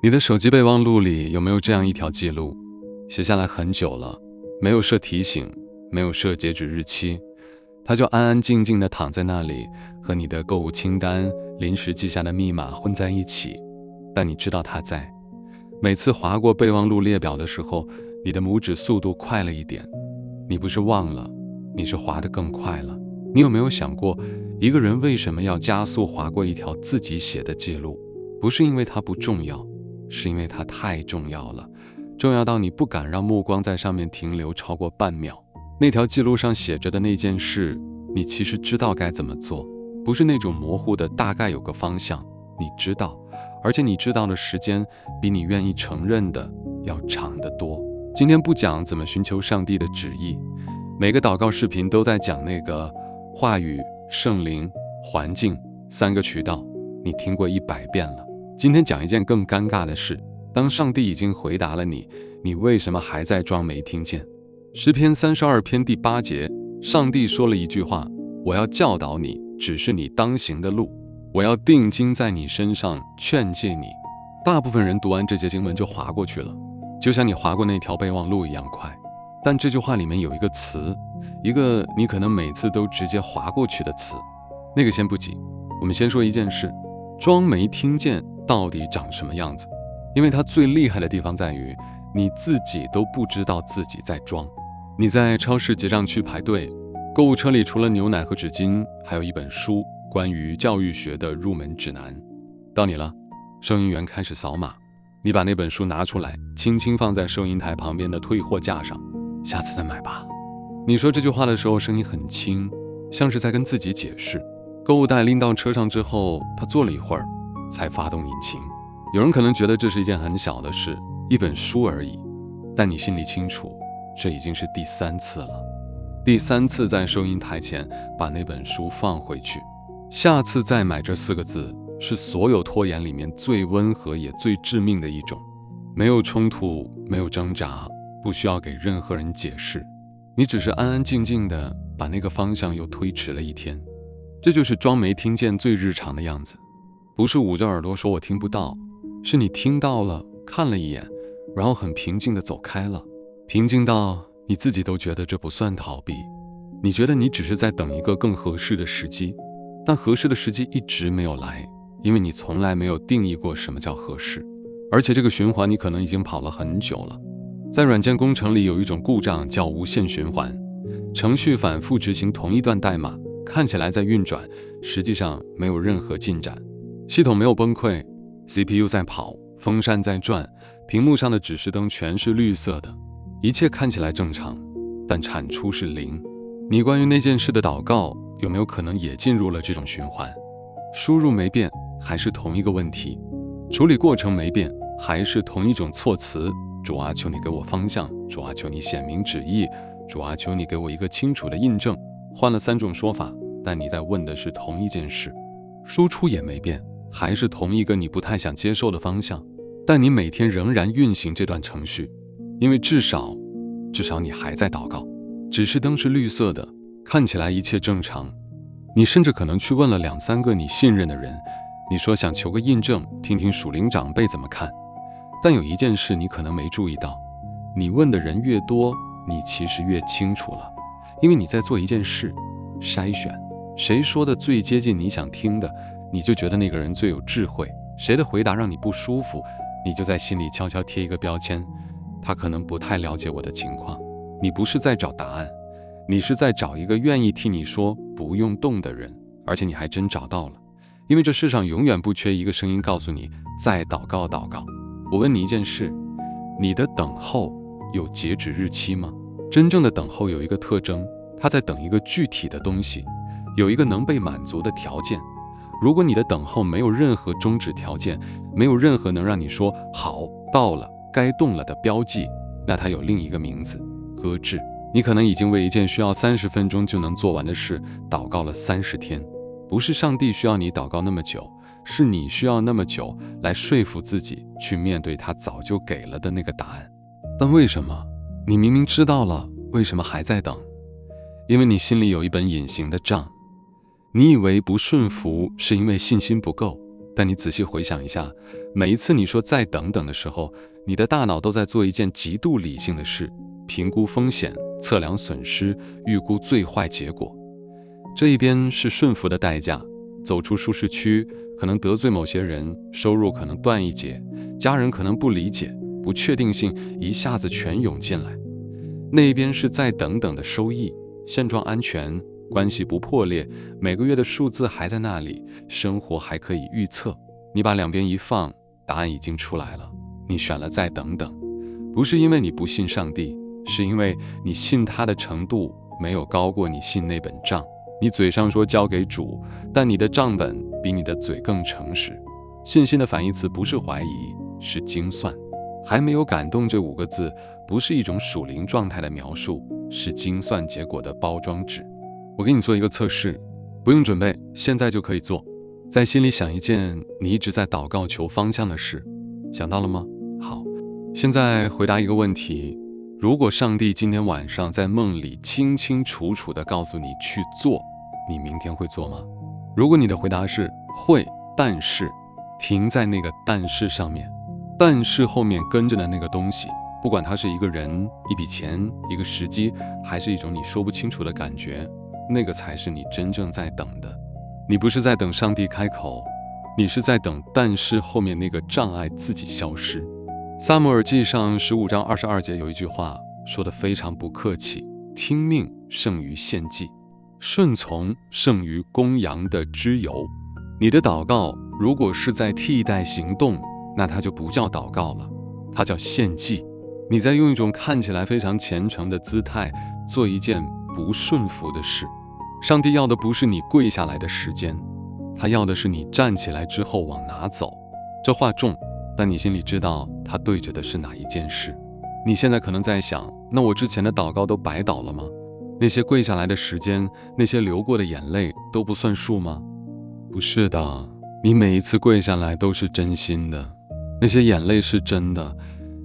你的手机备忘录里有没有这样一条记录？写下来很久了，没有设提醒，没有设截止日期，它就安安静静地躺在那里，和你的购物清单、临时记下的密码混在一起。但你知道它在。每次划过备忘录列表的时候，你的拇指速度快了一点。你不是忘了，你是划得更快了。你有没有想过，一个人为什么要加速划过一条自己写的记录？不是因为它不重要，是因为它太重要了，重要到你不敢让目光在上面停留超过半秒。那条记录上写着的那件事，你其实知道该怎么做，不是那种模糊的大概有个方向，你知道，而且你知道的时间比你愿意承认的要长得多。今天不讲怎么寻求上帝的旨意，每个祷告视频都在讲那个话语、圣灵、环境3个渠道，你听过100遍了。今天讲一件更尴尬的事，当上帝已经回答了你，你为什么还在装没听见？诗篇32篇第8节，上帝说了一句话：我要教导你，指示你当行的路，我要定睛在你身上，劝诫你。大部分人读完这节经文就划过去了，就像你划过那条备忘录一样快。但这句话里面有一个词，一个你可能每次都直接划过去的词，那个先不急，我们先说一件事，装没听见到底长什么样子？因为它最厉害的地方在于，你自己都不知道自己在装。你在超市结账区排队，购物车里除了牛奶和纸巾，还有一本书，关于教育学的入门指南。到你了，收银员开始扫码，你把那本书拿出来，轻轻放在收银台旁边的退货架上，下次再买吧。你说这句话的时候声音很轻，像是在跟自己解释。购物袋拎到车上之后，他坐了一会儿才发动引擎。有人可能觉得这是一件很小的事，一本书而已，但你心里清楚，这已经是第3次了。第3次在收银台前把那本书放回去，下次再买这4个字是所有拖延里面最温和也最致命的一种。没有冲突，没有挣扎，不需要给任何人解释，你只是安安静静的把那个方向又推迟了1天。这就是装没听见最日常的样子，不是捂着耳朵说我听不到，是你听到了，看了一眼，然后很平静地走开了，平静到你自己都觉得这不算逃避。你觉得你只是在等一个更合适的时机，但合适的时机一直没有来，因为你从来没有定义过什么叫合适。而且这个循环你可能已经跑了很久了。在软件工程里有一种故障叫无限循环，程序反复执行同一段代码，看起来在运转，实际上没有任何进展。系统没有崩溃， CPU 在跑，风扇在转，屏幕上的指示灯全是绿色的，一切看起来正常，但产出是0。你关于那件事的祷告有没有可能也进入了这种循环？输入没变，还是同一个问题；处理过程没变，还是同一种措辞。主啊，求你给我方向；主啊，求你显明旨意；主啊，求你给我一个清楚的印证。换了3种说法，但你在问的是同一件事。输出也没变，还是同一个你不太想接受的方向，但你每天仍然运行这段程序，因为至少你还在祷告。指示灯是绿色的，看起来一切正常。你甚至可能去问了2-3个你信任的人，你说想求个印证，听听属灵长辈怎么看。但有一件事你可能没注意到，你问的人越多，你其实越清楚了，因为你在做一件事，筛选。谁说的最接近你想听的，你就觉得那个人最有智慧；谁的回答让你不舒服，你就在心里悄悄贴一个标签，他可能不太了解我的情况。你不是在找答案，你是在找一个愿意替你说不用动的人，而且你还真找到了。因为这世上永远不缺一个声音告诉你再祷告祷告。我问你一件事，你的等候有截止日期吗？真正的等候有一个特征，它在等一个具体的东西，有一个能被满足的条件。如果你的等候没有任何终止条件，没有任何能让你说好到了该动了的标记，那它有另一个名字，搁置。你可能已经为一件需要30分钟就能做完的事祷告了30天。不是上帝需要你祷告那么久，是你需要那么久来说服自己去面对他早就给了的那个答案。但为什么你明明知道了，为什么还在等？因为你心里有一本隐形的账。你以为不顺服是因为信心不够，但你仔细回想一下，每一次你说再等等的时候，你的大脑都在做一件极度理性的事，评估风险，测量损失，预估最坏结果。这一边是顺服的代价，走出舒适区，可能得罪某些人，收入可能断一截，家人可能不理解，不确定性一下子全涌进来。那一边是再等等的收益，现状安全，关系不破裂，每个月的数字还在那里，生活还可以预测。你把两边一放，答案已经出来了。你选了再等等，不是因为你不信上帝，是因为你信他的程度没有高过你信那本账。你嘴上说交给主，但你的账本比你的嘴更诚实。信心的反义词不是怀疑，是精算。还没有感动这5个字，不是一种属灵状态的描述，是精算结果的包装纸。我给你做一个测试，不用准备，现在就可以做。在心里想一件你一直在祷告求方向的事，想到了吗？好，现在回答一个问题：如果上帝今天晚上在梦里清清楚楚地告诉你去做，你明天会做吗？如果你的回答是会，但是停在那个但是上面，但是后面跟着的那个东西，不管它是一个人、一笔钱、一个时机，还是一种你说不清楚的感觉，那个才是你真正在等的。你不是在等上帝开口，你是在等但是后面那个障碍自己消失。撒母耳记上15章22节有一句话说得非常不客气：听命胜于献祭，顺从胜于公羊的脂油。你的祷告如果是在替代行动，那它就不叫祷告了，它叫献祭。你在用一种看起来非常虔诚的姿态做一件不顺服的事。上帝要的不是你跪下来的时间，他要的是你站起来之后往哪走。这话重，但你心里知道他对着的是哪一件事。你现在可能在想，那我之前的祷告都白祷了吗？那些跪下来的时间，那些流过的眼泪都不算数吗？不是的，你每一次跪下来都是真心的，那些眼泪是真的，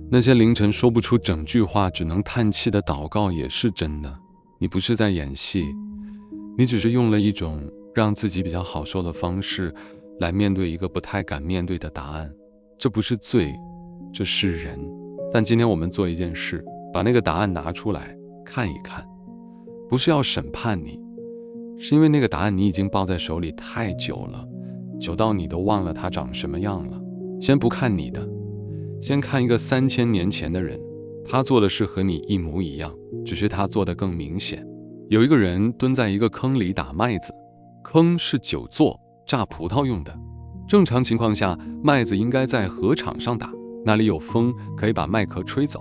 那些凌晨说不出整句话只能叹气的祷告也是真的。你不是在演戏，你只是用了一种让自己比较好受的方式来面对一个不太敢面对的答案。这不是罪，这是人。但今天我们做一件事，把那个答案拿出来看一看，不是要审判你，是因为那个答案你已经抱在手里太久了，久到你都忘了它长什么样了。先不看你的，先看一个3000年前的人，他做的事和你一模一样，只是他做得更明显。有一个人蹲在一个坑里打麦子，坑是酒座榨葡萄用的。正常情况下，麦子应该在禾场上打，那里有风可以把麦壳吹走。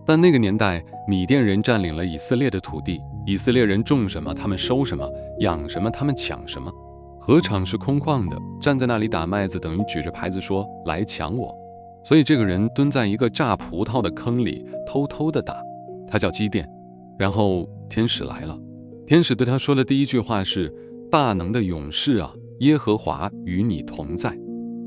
但那个年代，米甸人占领了以色列的土地，以色列人种什么他们收什么，养什么他们抢什么。禾场是空旷的，站在那里打麦子等于举着牌子说来抢我。所以这个人蹲在一个榨葡萄的坑里偷偷地打，他叫基甸。然后天使来了，天使对他说的第一句话是：大能的勇士啊，耶和华与你同在。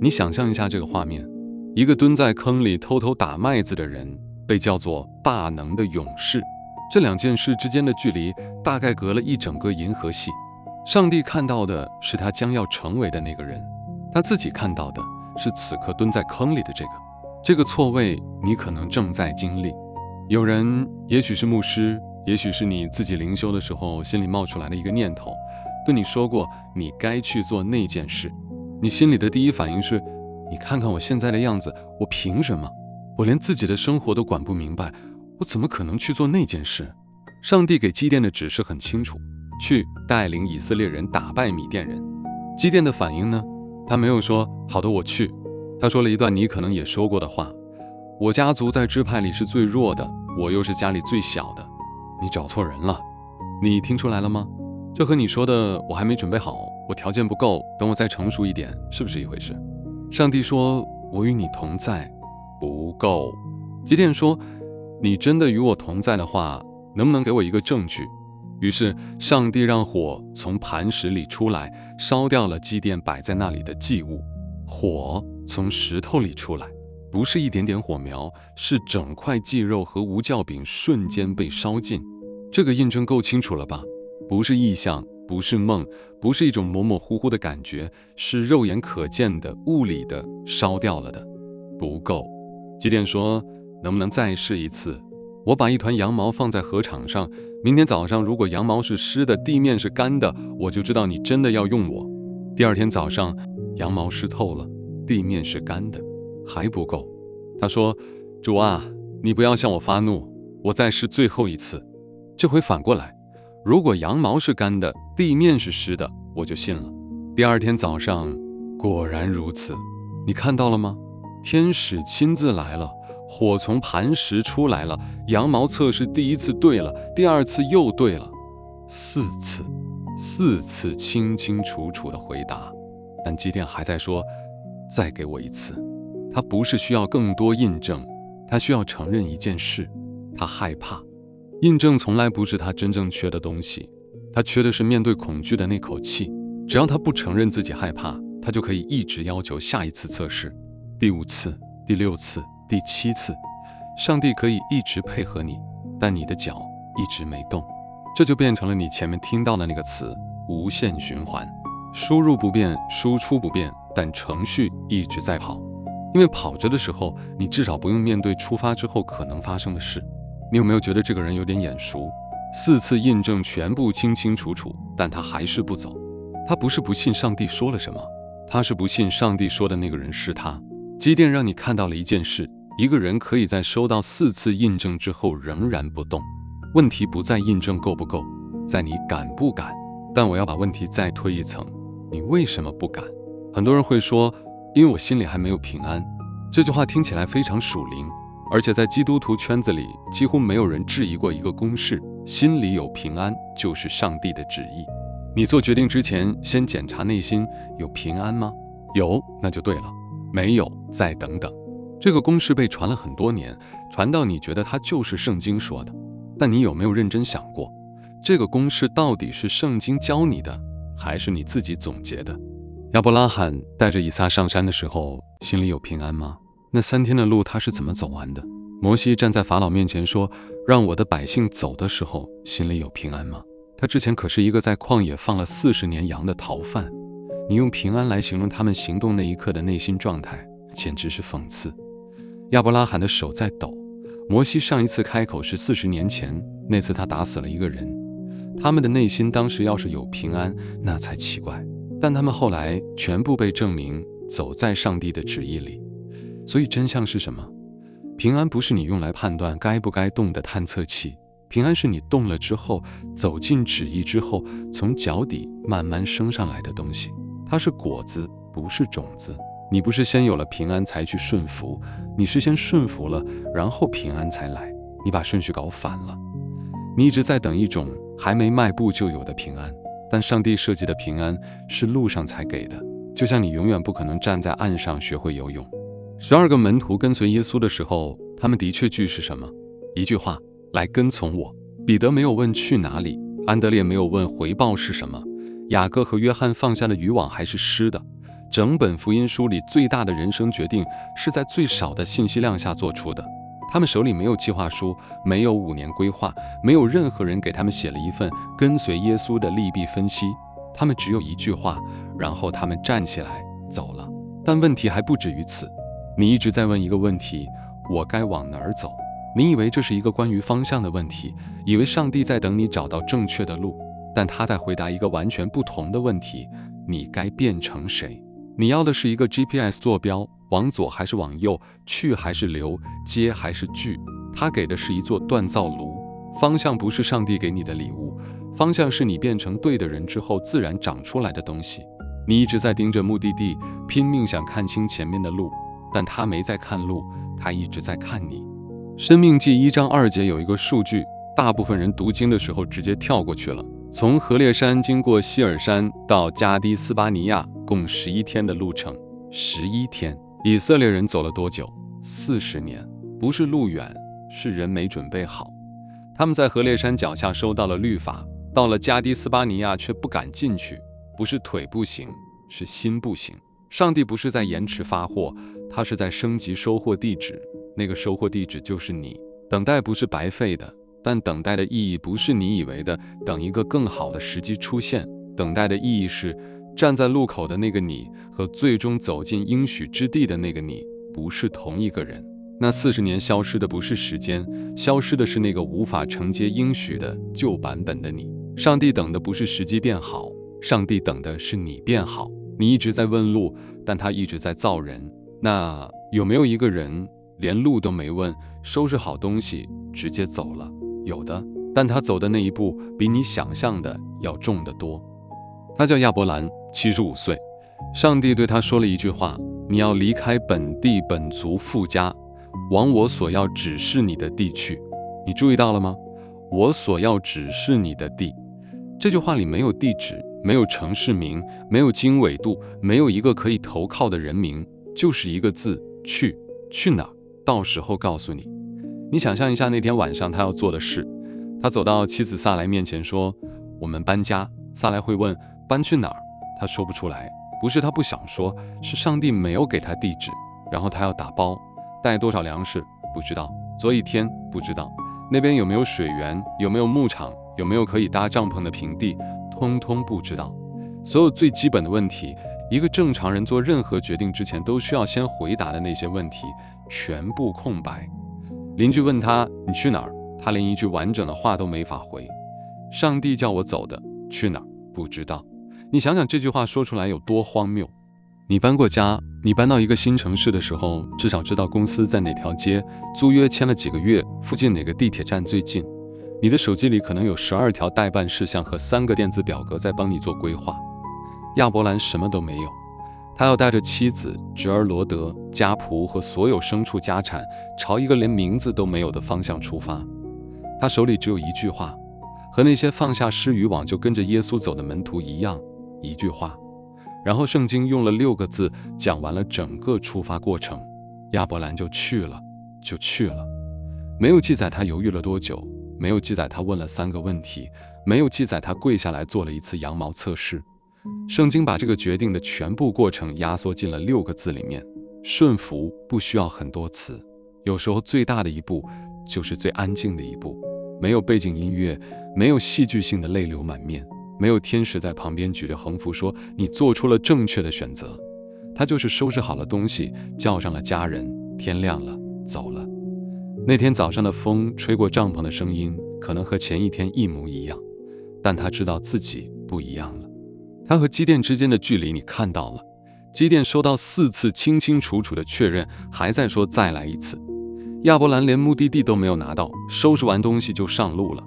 你想象一下这个画面，一个蹲在坑里偷偷打麦子的人被叫做大能的勇士，这两件事之间的距离大概隔了一整个银河系。上帝看到的是他将要成为的那个人，他自己看到的是此刻蹲在坑里的这个错位，你可能正在经历。有人也许是牧师，也许是你自己灵修的时候心里冒出来的一个念头，对你说过你该去做那件事。你心里的第一反应是，你看看我现在的样子，我凭什么？我连自己的生活都管不明白，我怎么可能去做那件事？上帝给基甸的指示很清楚，去带领以色列人打败米甸人。基甸的反应呢？他没有说好的我去，他说了一段你可能也说过的话：我家族在支派里是最弱的，我又是家里最小的。你找错人了，你听出来了吗？这和你说的我还没准备好，我条件不够，等我再成熟一点，是不是一回事？上帝说我与你同在，不够。基甸说，你真的与我同在的话，能不能给我一个证据？于是上帝让火从磐石里出来，烧掉了基甸摆在那里的祭物。火从石头里出来，不是一点点火苗，是整块祭肉和无酵饼瞬间被烧尽。这个印证够清楚了吧？不是意象，不是梦，不是一种模模糊糊的感觉，是肉眼可见的、物理的，烧掉了的。不够。基甸说，能不能再试一次？我把一团羊毛放在禾场上，明天早上如果羊毛是湿的，地面是干的，我就知道你真的要用我。第二天早上，羊毛湿透了，地面是干的，还不够。他说，主啊，你不要向我发怒，我再试最后一次。这回反过来，如果羊毛是干的，地面是湿的，我就信了。第二天早上，果然如此。你看到了吗？天使亲自来了，火从磐石出来了，羊毛测试第一次对了，第二次又对了，4次清清楚楚的回答。但基甸还在说，再给我一次。他不是需要更多印证，他需要承认一件事，他害怕。印证从来不是他真正缺的东西，他缺的是面对恐惧的那口气。只要他不承认自己害怕，他就可以一直要求下一次测试，第5次、第6次、第7次。上帝可以一直配合你，但你的脚一直没动。这就变成了你前面听到的那个词，无限循环。输入不变，输出不变，但程序一直在跑。因为跑着的时候，你至少不用面对出发之后可能发生的事。你有没有觉得这个人有点眼熟？4次印证全部清清楚楚，但他还是不走。他不是不信上帝说了什么，他是不信上帝说的那个人是他。基甸让你看到了一件事，一个人可以在收到4次印证之后仍然不动。问题不在印证够不够，在你敢不敢。但我要把问题再推一层，你为什么不敢？很多人会说，因为我心里还没有平安。这句话听起来非常属灵，而且在基督徒圈子里几乎没有人质疑过一个公式，心里有平安就是上帝的旨意。你做决定之前先检查内心有平安吗？有，那就对了。没有，再等等。这个公式被传了很多年，传到你觉得它就是圣经说的。但你有没有认真想过，这个公式到底是圣经教你的，还是你自己总结的？亚伯拉罕带着以撒上山的时候，心里有平安吗？那3天的路他是怎么走完的？摩西站在法老面前说，让我的百姓走的时候，心里有平安吗？他之前可是一个在旷野放了40年羊的逃犯。你用平安来形容他们行动那一刻的内心状态，简直是讽刺。亚伯拉罕的手在抖。摩西上一次开口是40年前，那次他打死了一个人。他们的内心当时要是有平安，那才奇怪。但他们后来全部被证明走在上帝的旨意里。所以真相是什么？平安不是你用来判断该不该动的探测器，平安是你动了之后，走进旨意之后，从脚底慢慢升上来的东西。它是果子，不是种子。你不是先有了平安才去顺服，你是先顺服了，然后平安才来。你把顺序搞反了。你一直在等一种还没迈步就有的平安，但上帝设计的平安是路上才给的。就像你永远不可能站在岸上学会游泳。12个门徒跟随耶稣的时候，他们的确句是什么？一句话，来跟从我。彼得没有问去哪里，安德烈没有问回报是什么，雅各和约翰放下的渔网还是湿的。整本福音书里最大的人生决定是在最少的信息量下做出的。他们手里没有计划书，没有5年规划，没有任何人给他们写了一份跟随耶稣的利弊分析。他们只有一句话，然后他们站起来走了。但问题还不止于此。你一直在问一个问题，我该往哪儿走？你以为这是一个关于方向的问题，以为上帝在等你找到正确的路，但他在回答一个完全不同的问题，你该变成谁？你要的是一个 GPS 坐标，往左还是往右，去还是留，接还是拒？他给的是一座锻造炉。方向不是上帝给你的礼物，方向是你变成对的人之后自然长出来的东西。你一直在盯着目的地，拼命想看清前面的路，但他没在看路，他一直在看你。申命记1章2节有一个数据，大部分人读经的时候直接跳过去了。从何烈山经过希尔山到加迪斯巴尼亚，共11天的路程。11天，以色列人走了多久？40年。不是路远，是人没准备好。他们在何烈山脚下收到了律法，到了加迪斯巴尼亚却不敢进去，不是腿不行，是心不行。上帝不是在延迟发货，他是在升级收货地址，那个收货地址就是你。等待不是白费的，但等待的意义不是你以为的等一个更好的时机出现，等待的意义是，站在路口的那个你和最终走进应许之地的那个你不是同一个人。那40年消失的不是时间，消失的是那个无法承接应许的旧版本的你。上帝等的不是时机变好，上帝等的是你变好。你一直在问路，但他一直在造人。那有没有一个人连路都没问，收拾好东西直接走了？有的，但他走的那一步比你想象的要重得多。他叫亚伯兰，75岁。上帝对他说了一句话：你要离开本地本族父家，往我所要指示你的地去。你注意到了吗？我所要指示你的地。这句话里没有地址，没有城市名，没有经纬度，没有一个可以投靠的人名，就是一个字：去。去哪儿？到时候告诉你。你想象一下那天晚上他要做的事。他走到妻子萨莱面前说：我们搬家。萨莱会问：搬去哪儿？他说不出来，不是他不想说，是上帝没有给他地址。然后他要打包，带多少粮食不知道，做一天不知道，那边有没有水源，有没有牧场，有没有可以搭帐篷的平地，通通不知道。所有最基本的问题，一个正常人做任何决定之前都需要先回答的那些问题，全部空白。邻居问他：你去哪儿？他连一句完整的话都没法回。上帝叫我走的，去哪儿？不知道。你想想这句话说出来有多荒谬。你搬过家，你搬到一个新城市的时候，至少知道公司在哪条街，租约签了几个月，附近哪个地铁站最近。你的手机里可能有12条待办事项和3个电子表格在帮你做规划。亚伯兰什么都没有，他要带着妻子、侄儿罗德、家仆和所有牲畜家产，朝一个连名字都没有的方向出发。他手里只有一句话，和那些放下施渔网就跟着耶稣走的门徒一样，一句话。然后圣经用了6个字讲完了整个出发过程，亚伯兰就去了。没有记载他犹豫了多久，没有记载他问了3个问题，没有记载他跪下来做了一次羊毛测试。圣经把这个决定的全部过程压缩进了6个字里面。顺服不需要很多词，有时候最大的一步就是最安静的一步。没有背景音乐，没有戏剧性的泪流满面，没有天使在旁边举着横幅说你做出了正确的选择。他就是收拾好了东西，叫上了家人，天亮了，走了。那天早上的风吹过帐篷的声音可能和前一天一模一样，但他知道自己不一样了。他和基甸之间的距离你看到了，基甸收到4次清清楚楚的确认，还在说再来一次。亚伯兰连目的地都没有拿到，收拾完东西就上路了。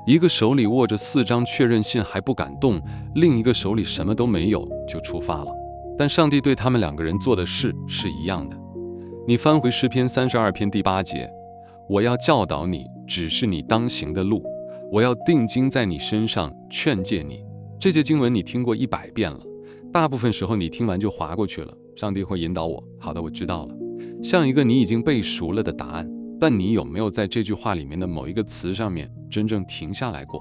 一个手里握着4张确认信还不敢动，另一个手里什么都没有就出发了。但上帝对他们2个人做的事是一样的。你翻回诗篇32篇第8节，我要教导你，指示你当行的路，我要定睛在你身上，劝诫你。这节经文你听过100遍了，大部分时候你听完就划过去了。上帝会引导我，好的，我知道了，像一个你已经背熟了的答案。但你有没有在这句话里面的某一个词上面真正停下来过？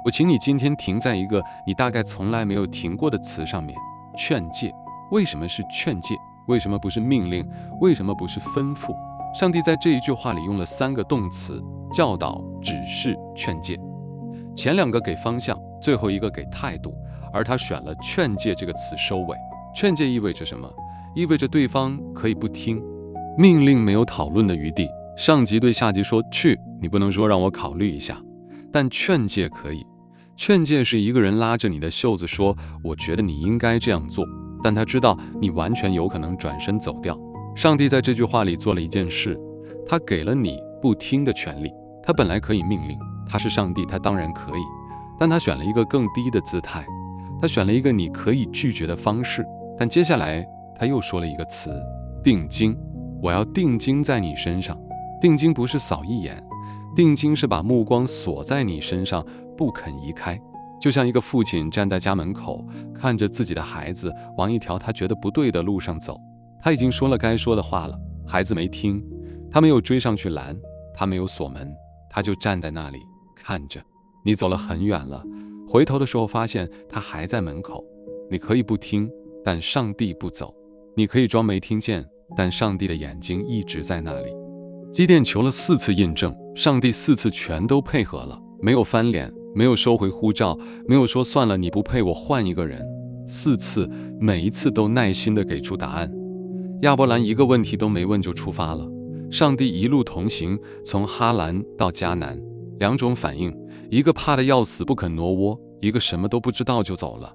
我请你今天停在一个你大概从来没有停过的词上面，劝诫。为什么是劝诫？为什么不是命令？为什么不是吩咐？上帝在这一句话里用了3个动词：教导、指示、劝诫。前2个给方向，最后1个给态度，而他选了劝诫这个词收尾。劝诫意味着什么？意味着对方可以不听。命令没有讨论的余地，上级对下级说去，你不能说让我考虑一下。但劝诫可以，劝诫是一个人拉着你的袖子说我觉得你应该这样做，但他知道你完全有可能转身走掉。上帝在这句话里做了一件事，他给了你不听的权利。他本来可以命令，他是上帝，他当然可以，但他选了一个更低的姿态，他选了一个你可以拒绝的方式。但接下来他又说了一个词：定睛。我要定睛在你身上。定睛不是扫一眼，定睛是把目光锁在你身上，不肯移开。就像一个父亲站在家门口，看着自己的孩子往一条他觉得不对的路上走。他已经说了该说的话了，孩子没听，他没有追上去拦，他没有锁门，他就站在那里看着。你走了很远了，回头的时候发现他还在门口。你可以不听，但上帝不走。你可以装没听见，但上帝的眼睛一直在那里。基甸求了4次印证，上帝4次全都配合了。没有翻脸，没有收回护照，没有说算了，你不配，我换一个人。4次，每一次都耐心地给出答案。亚伯兰一个问题都没问就出发了。上帝一路同行，从哈兰到迦南，2种反应，一个怕得要死不肯挪窝，一个什么都不知道就走了。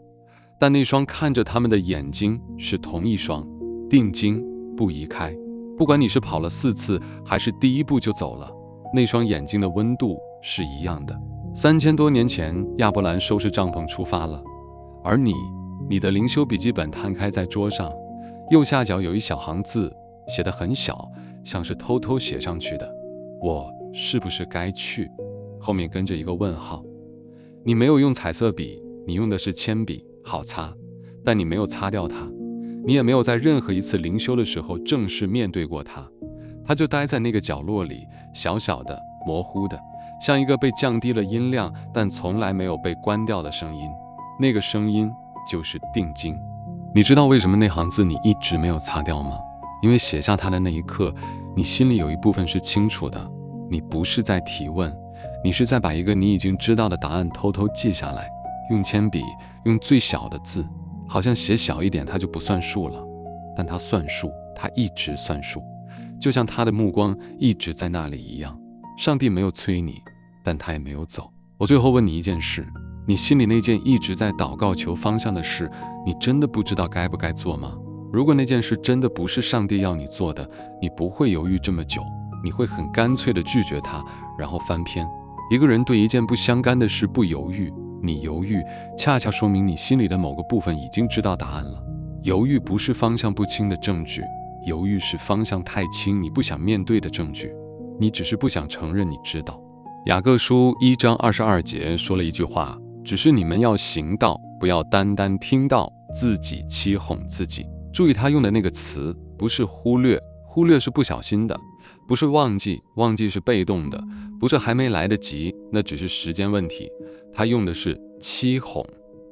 但那双看着他们的眼睛是同一双，定睛不移开。不管你是跑了4次，还是第一步就走了，那双眼睛的温度是一样的。3000多年前，亚伯兰收拾帐篷出发了，而你的灵修笔记本摊开在桌上，右下角有一小行字，写得很小，像是偷偷写上去的。我是不是该去？后面跟着一个问号。你没有用彩色笔，你用的是铅笔，好擦，但你没有擦掉它。你也没有在任何一次灵修的时候正式面对过它，它就待在那个角落里，小小的，模糊的，像一个被降低了音量但从来没有被关掉的声音。那个声音就是定睛。你知道为什么那行字你一直没有擦掉吗？因为写下它的那一刻，你心里有一部分是清楚的，你不是在提问，你是在把一个你已经知道的答案偷偷记下来，用铅笔，用最小的字，好像写小一点它就不算数了，但它算数，它一直算数，就像他的目光一直在那里一样。上帝没有催你，但他也没有走。我最后问你一件事，你心里那件一直在祷告求方向的事，你真的不知道该不该做吗？如果那件事真的不是上帝要你做的，你不会犹豫这么久，你会很干脆地拒绝它，然后翻篇。一个人对一件不相干的事不犹豫，你犹豫，恰恰说明你心里的某个部分已经知道答案了。犹豫不是方向不清的证据，犹豫是方向太清，你不想面对的证据。你只是不想承认你知道。雅各书1章22节说了一句话，只是你们要行道，不要单单听到，自己欺哄自己。注意他用的那个词，不是忽略，忽略是不小心的，不是忘记，忘记是被动的，不是还没来得及，那只是时间问题。他用的是欺哄，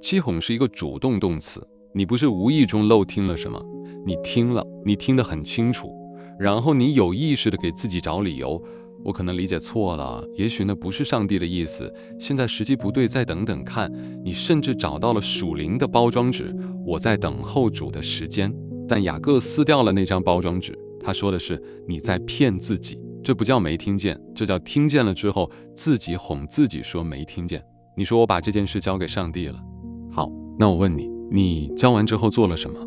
欺哄是一个主动动词，你不是无意中漏听了什么，你听了，你听得很清楚，然后你有意识地给自己找理由，我可能理解错了，也许那不是上帝的意思，现在时机不对，再等等看。你甚至找到了属灵的包装纸，我在等候主的时间。但雅各撕掉了那张包装纸，他说的是你在骗自己，这不叫没听见，这叫听见了之后自己哄自己说没听见。你说我把这件事交给上帝了，好，那我问你，你交完之后做了什么？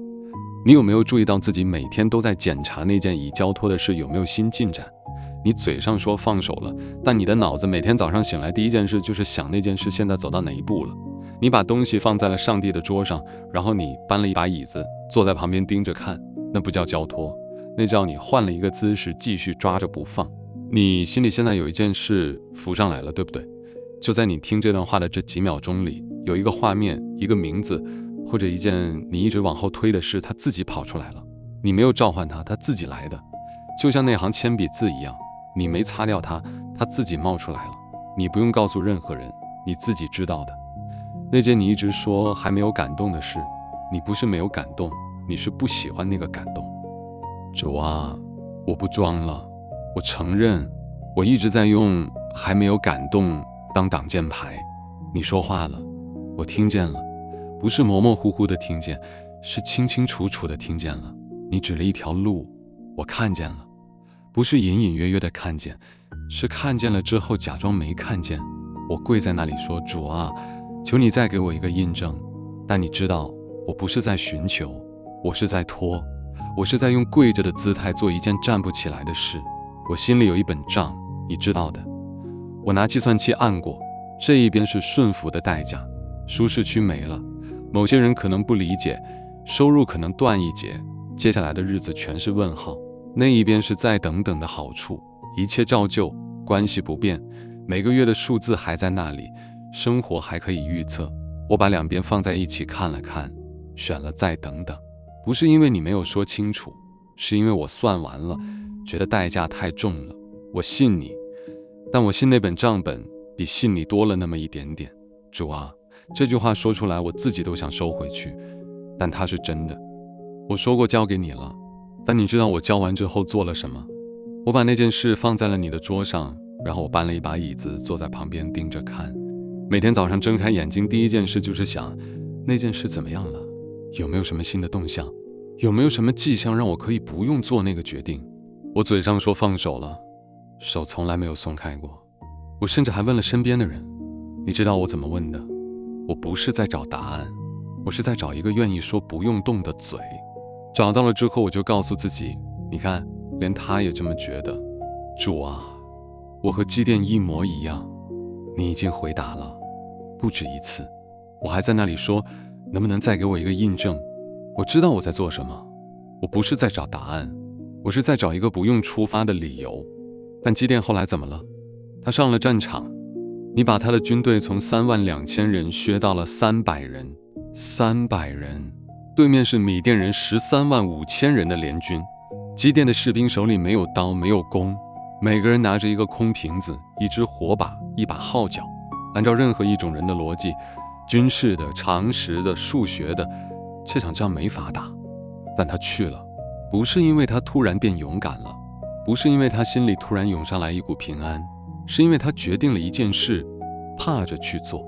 你有没有注意到自己每天都在检查那件已交托的事有没有新进展？你嘴上说放手了，但你的脑子每天早上醒来第一件事就是想那件事现在走到哪一步了。你把东西放在了上帝的桌上，然后你搬了一把椅子，坐在旁边盯着看，那不叫交托，那叫你换了一个姿势继续抓着不放。你心里现在有一件事浮上来了，对不对？就在你听这段话的这几秒钟里，有一个画面，一个名字，或者一件你一直往后推的事，它自己跑出来了。你没有召唤它，它自己来的，就像那行铅笔字一样，你没擦掉它，它自己冒出来了。你不用告诉任何人，你自己知道的。那件你一直说还没有感动的事，你不是没有感动，你是不喜欢那个感动。主啊，我不装了，我承认，我一直在用还没有感动当挡箭牌。你说话了，我听见了，不是模模糊糊的听见，是清清楚楚的听见了。你指了一条路，我看见了，不是隐隐约约的看见，是看见了之后假装没看见。我跪在那里说，主啊，求你再给我一个印证。但你知道，我不是在寻求，我是在拖，我是在用跪着的姿态做一件站不起来的事。我心里有一本账，你知道的，我拿计算器按过，这一边是顺服的代价，舒适区没了，某些人可能不理解，收入可能断一截，接下来的日子全是问号。那一边是再等等的好处，一切照旧，关系不变，每个月的数字还在那里，生活还可以预测。我把两边放在一起看了看，选了再等等。不是因为你没有说清楚，是因为我算完了，觉得代价太重了。我信你，但我信那本账本比信你多了那么一点点。主啊，这句话说出来我自己都想收回去，但它是真的。我说过交给你了，但你知道我交完之后做了什么？我把那件事放在了你的桌上，然后我搬了一把椅子坐在旁边盯着看。每天早上睁开眼睛，第一件事就是想，那件事怎么样了？有没有什么新的动向？有没有什么迹象让我可以不用做那个决定？我嘴上说放手了，手从来没有松开过。我甚至还问了身边的人，你知道我怎么问的？我不是在找答案，我是在找一个愿意说不用动的嘴。找到了之后，我就告诉自己，你看，连他也这么觉得。主啊，我和基甸一模一样。你已经回答了，不止一次。我还在那里说，能不能再给我一个印证？我知道我在做什么，我不是在找答案，我是在找一个不用出发的理由。但基甸后来怎么了？他上了战场，你把他的军队从32000人削到了300人，300人，对面是米甸人135000人的联军。基甸的士兵手里没有刀，没有弓，每个人拿着一个空瓶子，一支火把，一把号角。按照任何一种人的逻辑，军事的、常识的、数学的，这场仗没法打。但他去了，不是因为他突然变勇敢了，不是因为他心里突然涌上来一股平安，是因为他决定了一件事，怕着去做。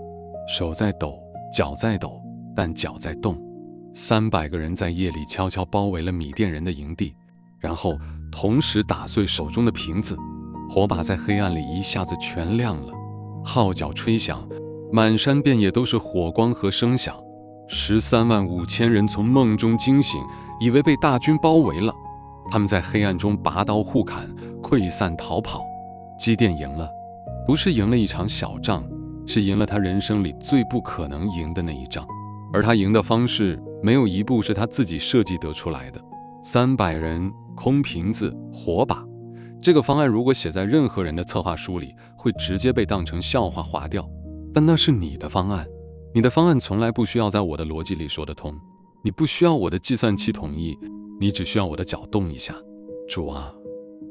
手在抖，脚在抖，但脚在动。300个人在夜里悄悄包围了米甸人的营地，然后同时打碎手中的瓶子，火把在黑暗里一下子全亮了，号角吹响，满山遍野都是火光和声响。135000人从梦中惊醒，以为被大军包围了，他们在黑暗中拔刀互砍，溃散逃跑。基甸赢了，不是赢了一场小仗，是赢了他人生里最不可能赢的那一仗。而他赢的方式，没有一步是他自己设计得出来的。300人，空瓶子，火把，这个方案如果写在任何人的策划书里，会直接被当成笑话划掉。但那是你的方案，你的方案从来不需要在我的逻辑里说得通，你不需要我的计算器同意，你只需要我的脚动一下。主啊，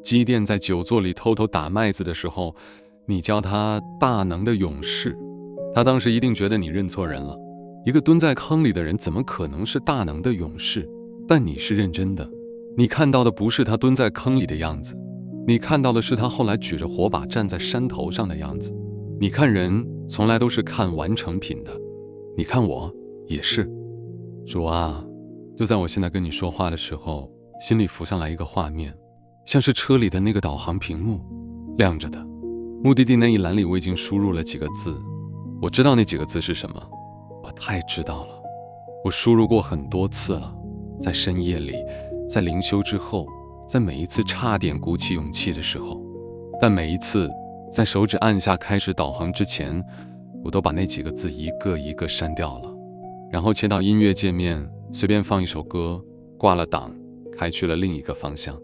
基甸在酒座里偷偷打麦子的时候，你叫他大能的勇士，他当时一定觉得你认错人了。一个蹲在坑里的人怎么可能是大能的勇士？但你是认真的，你看到的不是他蹲在坑里的样子，你看到的是他后来举着火把站在山头上的样子。你看人从来都是看完成品的，你看我也是。主啊，就在我现在跟你说话的时候，心里浮上来一个画面，像是车里的那个导航屏幕，亮着的。目的地那一栏里我已经输入了几个字，我知道那几个字是什么，我太知道了。我输入过很多次了，在深夜里，在灵修之后，在每一次差点鼓起勇气的时候，但每一次在手指按下开始导航之前，我都把那几个字一个一个删掉了，然后切到音乐界面，随便放一首歌，挂了档，开去了另一个方向。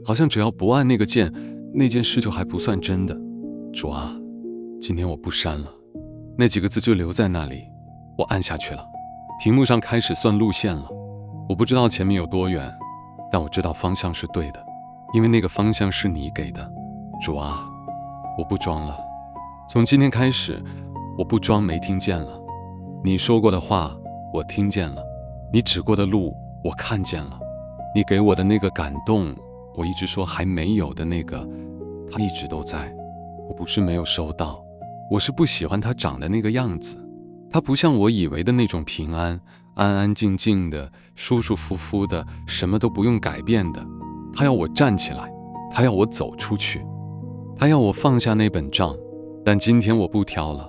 好像只要不按那个键，那件事就还不算真的。主啊，今天我不删了，那几个字就留在那里。我按下去了，屏幕上开始算路线了。我不知道前面有多远，但我知道方向是对的，因为那个方向是你给的。主啊，我不装了，从今天开始，我不装没听见了。你说过的话，我听见了；你指过的路，我看见了；你给我的那个感动，我一直说还没有的那个，它一直都在。我不是没有收到，我是不喜欢它长的那个样子。它不像我以为的那种平安，安安静静的，舒舒服服的，什么都不用改变的。它要我站起来，它要我走出去，它要我放下那本账。但今天我不挑了，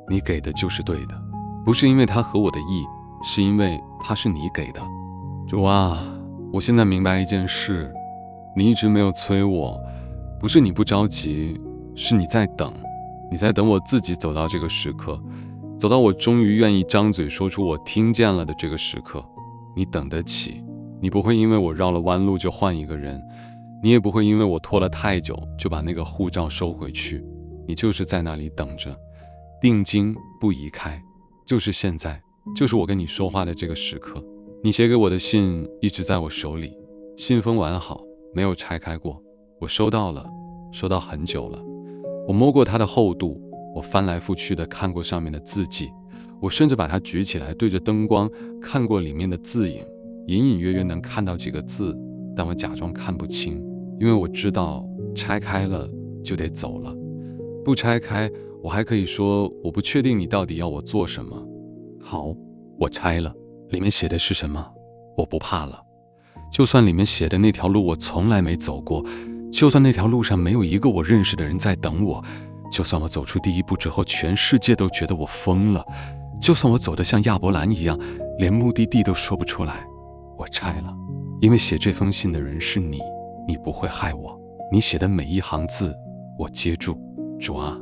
你给的就是对的，不是因为它合我的意，是因为它是你给的。主啊，我现在明白一件事，你一直没有催我，不是你不着急，是你在等，你在等我自己走到这个时刻，走到我终于愿意张嘴说出我听见了的这个时刻。你等得起，你不会因为我绕了弯路就换一个人，你也不会因为我拖了太久就把那个护照收回去。你就是在那里等着，定睛不移开，就是现在，就是我跟你说话的这个时刻。你写给我的信一直在我手里，信封完好，没有拆开过，我收到了，收到很久了。我摸过它的厚度，我翻来覆去的看过上面的字迹，我甚至把它举起来对着灯光看过里面的字影，隐隐约约能看到几个字，但我假装看不清，因为我知道拆开了就得走了。不拆开，我还可以说我不确定你到底要我做什么。好，我拆了，里面写的是什么？我不怕了。就算里面写的那条路我从来没走过，就算那条路上没有一个我认识的人在等我，就算我走出第一步之后全世界都觉得我疯了，就算我走得像亚伯兰一样连目的地都说不出来，我拆了。因为写这封信的人是你，你不会害我，你写的每一行字我接住。主啊，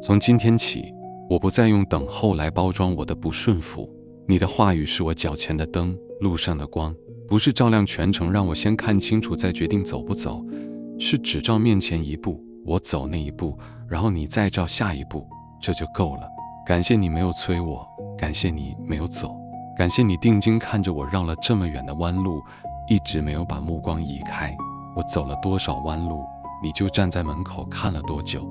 从今天起，我不再用等候来包装我的不顺服。你的话语是我脚前的灯，路上的光，不是照亮全程让我先看清楚再决定走不走，是只照面前一步，我走那一步，然后你再照下一步，这就够了。感谢你没有催我，感谢你没有走，感谢你定睛看着我绕了这么远的弯路，一直没有把目光移开。我走了多少弯路，你就站在门口看了多久，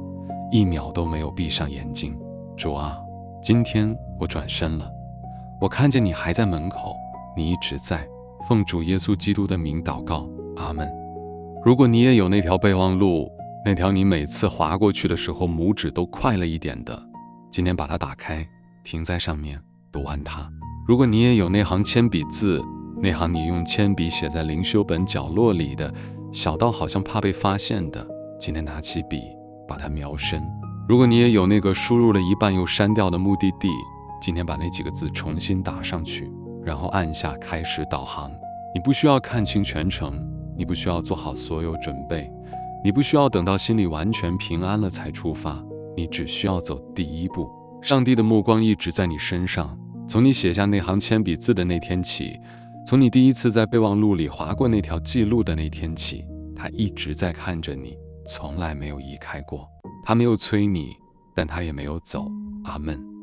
一秒都没有闭上眼睛。主啊，今天我转身了，我看见你还在门口，你一直在。奉主耶稣基督的名祷告，阿们。如果你也有那条备忘录，那条你每次滑过去的时候拇指都快了一点的，今天把它打开，停在上面，读完它。如果你也有那行铅笔字，那行你用铅笔写在灵修本角落里的，小到好像怕被发现的，今天拿起笔把它描深。如果你也有那个输入了一半又删掉的目的地，今天把那几个字重新打上去，然后按下开始导航。你不需要看清全程，你不需要做好所有准备，你不需要等到心里完全平安了才出发，你只需要走第一步。上帝的目光一直在你身上，从你写下那行铅笔字的那天起，从你第一次在备忘录里划过那条记录的那天起，他一直在看着你，从来没有移开过。他没有催你，但他也没有走。阿们。